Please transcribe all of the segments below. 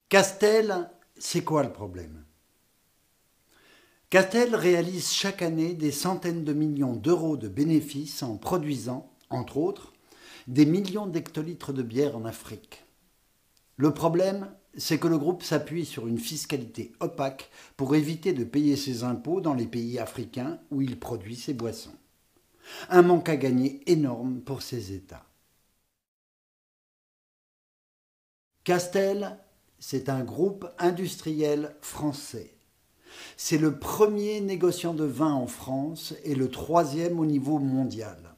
Castel, c'est quoi le problème? Castel réalise chaque année des centaines de millions d'euros de bénéfices en produisant, entre autres, des millions d'hectolitres de bière en Afrique. Le problème, c'est que le groupe s'appuie sur une fiscalité opaque pour éviter de payer ses impôts dans les pays africains où il produit ses boissons. Un manque à gagner énorme pour ces États. Castel, c'est un groupe industriel français. C'est le premier négociant de vin en France et le troisième au niveau mondial.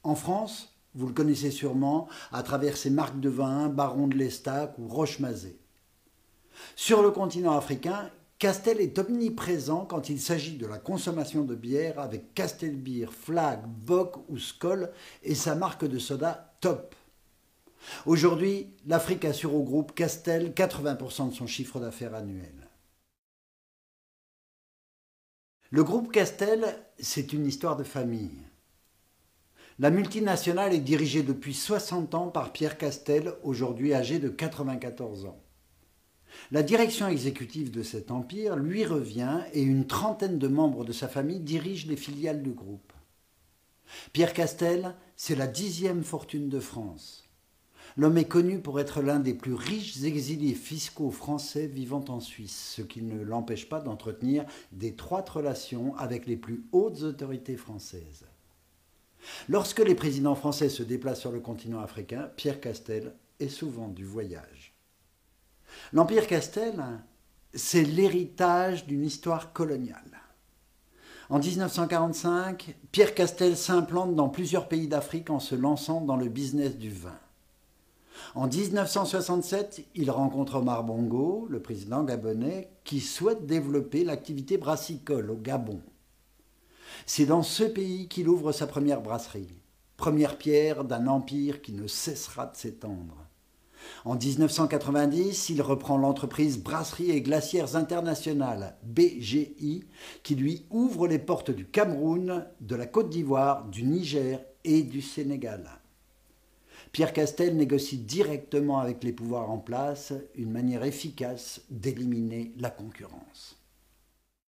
En France, vous le connaissez sûrement à travers ses marques de vin, Baron de l'Estac ou Roche-Mazet. Sur le continent africain, Castel est omniprésent quand il s'agit de la consommation de bière avec Castelbier, Flag, Bock ou Skol et sa marque de soda Top. Aujourd'hui, l'Afrique assure au groupe Castel 80% de son chiffre d'affaires annuel. Le groupe Castel, c'est une histoire de famille. La multinationale est dirigée depuis 60 ans par Pierre Castel, aujourd'hui âgé de 94 ans. La direction exécutive de cet empire lui revient et une trentaine de membres de sa famille dirigent les filiales du groupe. Pierre Castel, c'est la 10e fortune de France. L'homme est connu pour être l'un des plus riches exilés fiscaux français vivant en Suisse, ce qui ne l'empêche pas d'entretenir d'étroites relations avec les plus hautes autorités françaises. Lorsque les présidents français se déplacent sur le continent africain, Pierre Castel est souvent du voyage. L'Empire Castel, c'est l'héritage d'une histoire coloniale. En 1945, Pierre Castel s'implante dans plusieurs pays d'Afrique en se lançant dans le business du vin. En 1967, il rencontre Omar Bongo, le président gabonais, qui souhaite développer l'activité brassicole au Gabon. C'est dans ce pays qu'il ouvre sa première brasserie, première pierre d'un empire qui ne cessera de s'étendre. En 1990, il reprend l'entreprise Brasseries et Glacières Internationales, BGI, qui lui ouvre les portes du Cameroun, de la Côte d'Ivoire, du Niger et du Sénégal. Pierre Castel négocie directement avec les pouvoirs en place une manière efficace d'éliminer la concurrence.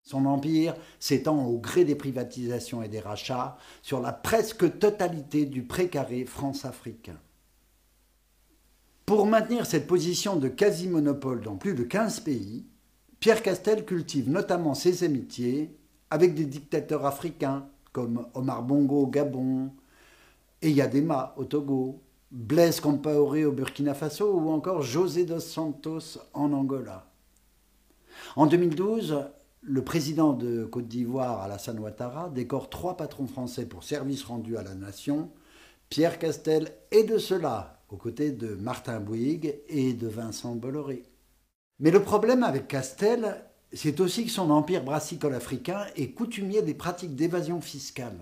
Son empire s'étend au gré des privatisations et des rachats sur la presque totalité du précaré france-africain. Pour maintenir cette position de quasi-monopole dans plus de 15 pays, Pierre Castel cultive notamment ses amitiés avec des dictateurs africains comme Omar Bongo au Gabon, Eyadema au Togo, Blaise Compaoré au Burkina Faso ou encore José dos Santos en Angola. En 2012, le président de Côte d'Ivoire, Alassane Ouattara, décore 3 patrons français pour service rendu à la nation. Pierre Castel est de ceux-là, aux côtés de Martin Bouygues et de Vincent Bolloré. Mais le problème avec Castel, c'est aussi que son empire brassicole africain est coutumier des pratiques d'évasion fiscale.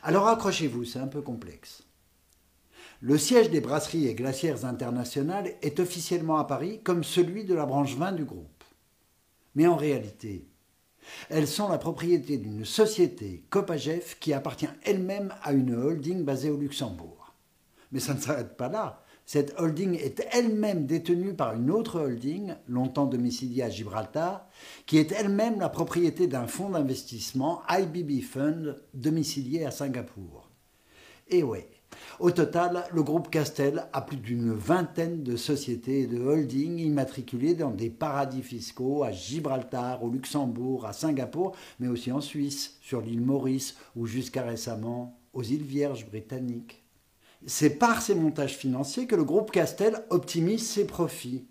Alors accrochez-vous, c'est un peu complexe. Le siège des Brasseries et Glacières Internationales est officiellement à Paris comme celui de la branche vin du groupe. Mais en réalité, elles sont la propriété d'une société, Copagef, qui appartient elle-même à une holding basée au Luxembourg. Mais ça ne s'arrête pas là. Cette holding est elle-même détenue par une autre holding, longtemps domiciliée à Gibraltar, qui est elle-même la propriété d'un fonds d'investissement, IBB Fund, domicilié à Singapour. Et ouais, au total, le groupe Castel a plus d'une vingtaine de sociétés et de holdings immatriculées dans des paradis fiscaux à Gibraltar, au Luxembourg, à Singapour, mais aussi en Suisse, sur l'île Maurice ou jusqu'à récemment aux îles Vierges britanniques. C'est par ces montages financiers que le groupe Castel optimise ses profits,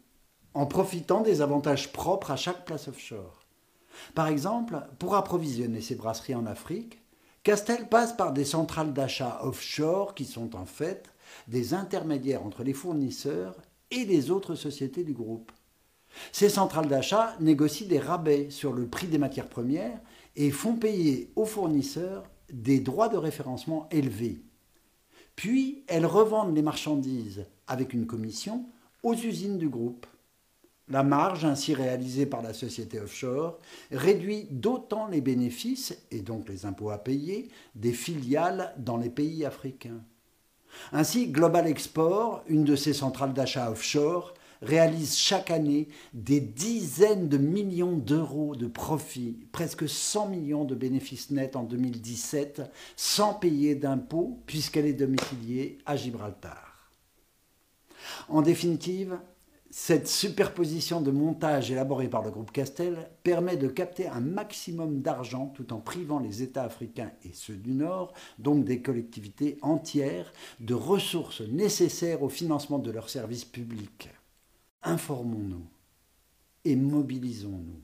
en profitant des avantages propres à chaque place offshore. Par exemple, pour approvisionner ses brasseries en Afrique, Castel passe par des centrales d'achat offshore qui sont en fait des intermédiaires entre les fournisseurs et les autres sociétés du groupe. Ces centrales d'achat négocient des rabais sur le prix des matières premières et font payer aux fournisseurs des droits de référencement élevés. Puis elles revendent les marchandises avec une commission aux usines du groupe. La marge ainsi réalisée par la société offshore réduit d'autant les bénéfices, et donc les impôts à payer, des filiales dans les pays africains. Ainsi, Global Export, une de ces centrales d'achat offshore, réalise chaque année des dizaines de millions d'euros de profits, presque 100 millions de bénéfices nets en 2017, sans payer d'impôts puisqu'elle est domiciliée à Gibraltar. En définitive, cette superposition de montages élaborés par le groupe Castel permet de capter un maximum d'argent tout en privant les États africains et ceux du Nord, donc des collectivités entières, de ressources nécessaires au financement de leurs services publics. Informons-nous et mobilisons-nous.